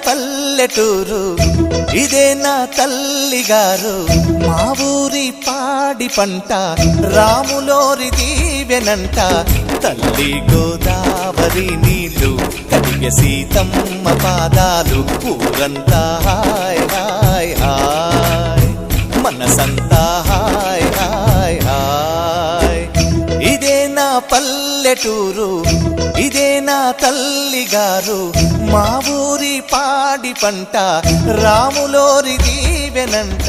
పల్లెటూరు, ఇదే నా తల్లిగారు. మా ఊరి పాడి పంట రాములోరి దీవెనంట. తల్లి గోదావరి నీళ్ళు కడిగ సీతమ్మ పాదాలు. ఊరంతా హాయ్ హాయ్ హాయ్, మనసంతా హాయ్ హాయ్ హాయ్. ఇదే నా పల్లెటూరు, ఇదే నా తల్లిగారు. మా ఊరి పాడి పంట రాములోరి దీవెనంట.